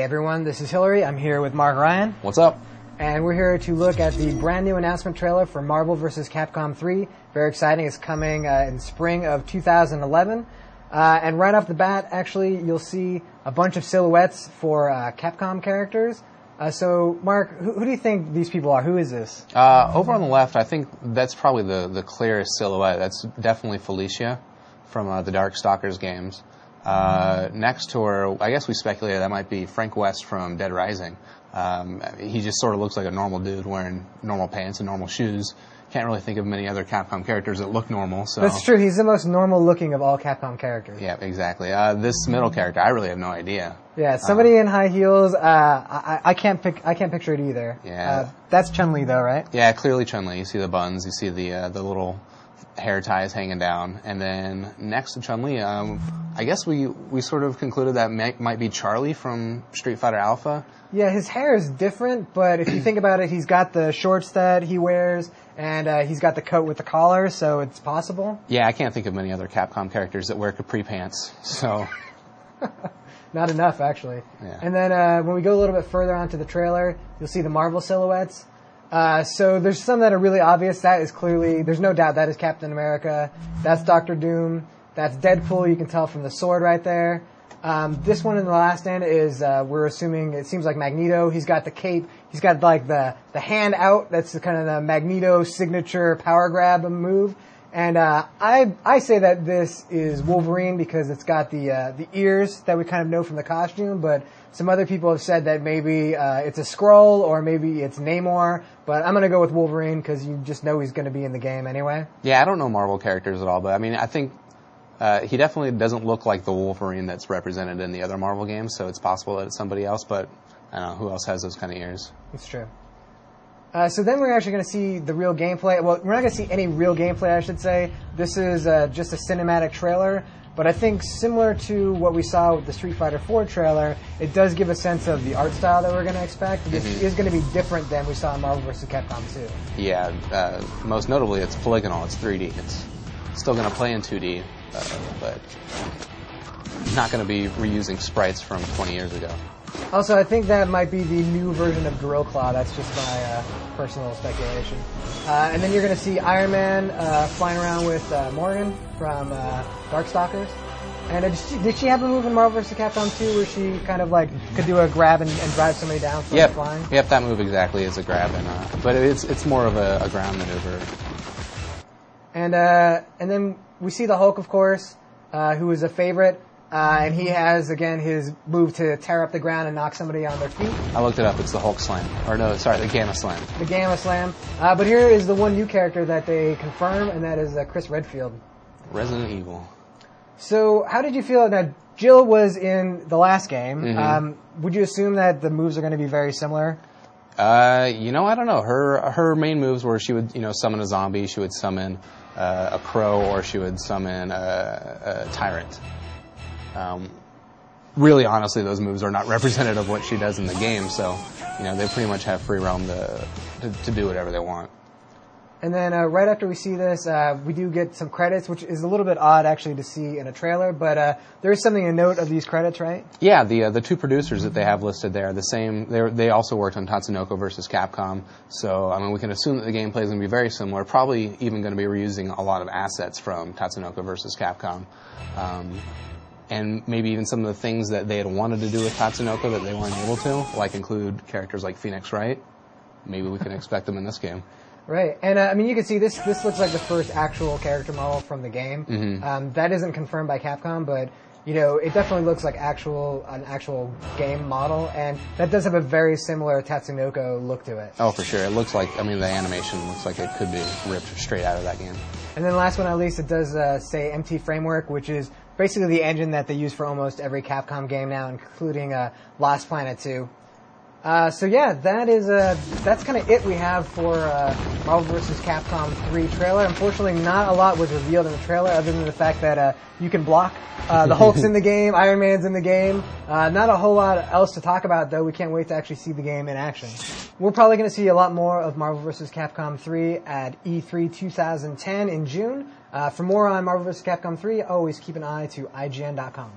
everyone, this is Hillary. I'm here with Mark Ryan. What's up? And we're here to look at the brand new announcement trailer for Marvel vs. Capcom 3. Very exciting. It's coming in spring of 2011. And right off the bat, actually, you'll see a bunch of silhouettes for Capcom characters. So, Mark, who do you think these people are? Who is this? Over on the left, I think that's probably the clearest silhouette. That's definitely Felicia from the Darkstalkers games. Next to her, I guess we speculated that might be Frank West from Dead Rising. He just sort of looks like a normal dude wearing normal pants and normal shoes. Can't really think of many other Capcom characters that look normal. So that's true. He's the most normal looking of all Capcom characters. Yeah, exactly. This middle character, I really have no idea. Yeah, somebody in high heels. I can't picture it either. Yeah, that's Chun-Li though, right? Yeah, clearly Chun-Li. You see the buns, you see the little hair ties hanging down, and then next to Chun-Li, I guess we sort of concluded that might be Charlie from Street Fighter Alpha. Yeah, his hair is different, but if you think about it, he's got the shorts that he wears, and he's got the coat with the collar, so it's possible. Yeah, I can't think of many other Capcom characters that wear capri pants, so... Not enough, actually. Yeah. And then when we go a little bit further onto the trailer, you'll see the Marvel silhouettes. So there's some that are really obvious. That is clearly, there's no doubt that is Captain America. That's Doctor Doom. That's Deadpool. You can tell from the sword right there. This one in the last stand is, we're assuming, it seems like Magneto. He's got the cape. He's got like the hand out. That's kind of the Magneto signature power grab move. And I say that this is Wolverine because it's got the ears that we kind of know from the costume, but some other people have said that maybe it's a Skrull or maybe it's Namor, but I'm going to go with Wolverine because you just know he's going to be in the game anyway. Yeah, I don't know Marvel characters at all, but I mean, I think he definitely doesn't look like the Wolverine that's represented in the other Marvel games, so it's possible that it's somebody else, but I don't know, who else has those kind of ears? It's true. So then we're actually going to see the real gameplay. Well, we're not going to see any real gameplay, I should say. This is just a cinematic trailer. But I think similar to what we saw with the Street Fighter 4 trailer, it does give a sense of the art style that we're going to expect. This is going to be different than we saw in Marvel vs. Capcom 2. Yeah, most notably it's polygonal, it's 3D. It's still going to play in 2D, but not going to be reusing sprites from 20 years ago. Also, I think that might be the new version of Gorilla Claw. That's just my personal speculation. And then you're going to see Iron Man flying around with Morgan from Darkstalkers. And did she have a move in Marvel vs. Capcom 2 where she kind of like could do a grab and drive somebody down from flying? Yep, that move exactly is a grab, but it's more of a ground maneuver. And then we see the Hulk, of course, who is a favorite. And he has, again, his move to tear up the ground and knock somebody on their feet. I looked it up. It's the Hulk Slam. Or no, sorry, the Gamma Slam. The Gamma Slam. But here is the one new character that they confirm, and that is Chris Redfield. Resident Evil. So how did you feel? Now, Jill was in the last game. Would you assume that the moves are going to be very similar? I don't know. Her main moves were she would, summon a zombie, she would summon a crow, or she would summon a tyrant. Really, honestly, those moves are not representative of what she does in the game, so, they pretty much have free realm to do whatever they want. And then right after we see this, we do get some credits, which is a little bit odd, actually, to see in a trailer, but there is something to note of these credits, right? Yeah, the two producers that they have listed there are the same. They also worked on Tatsunoko vs. Capcom, so, I mean, we can assume that the gameplay is going to be very similar, probably even going to be reusing a lot of assets from Tatsunoko vs. Capcom. And maybe even some of the things that they had wanted to do with Tatsunoko that they weren't able to, like include characters like Phoenix Wright. Maybe we can expect them in this game. Right, and I mean, you can see this looks like the first actual character model from the game. That isn't confirmed by Capcom, but it definitely looks like an actual game model, and that does have a very similar Tatsunoko look to it. Oh, for sure. It looks like, the animation looks like it could be ripped straight out of that game. And then last but not least, it does say MT Framework, which is basically the engine that they use for almost every Capcom game now, including Lost Planet 2. So yeah, that's kind of it we have for Marvel vs. Capcom 3 trailer. Unfortunately, not a lot was revealed in the trailer other than the fact that you can block. The Hulk's in the game, Iron Man's in the game. Not a whole lot else to talk about, though. We can't wait to actually see the game in action. We're probably going to see a lot more of Marvel vs. Capcom 3 at E3 2010 in June. For more on Marvel vs. Capcom 3, always keep an eye to IGN.com.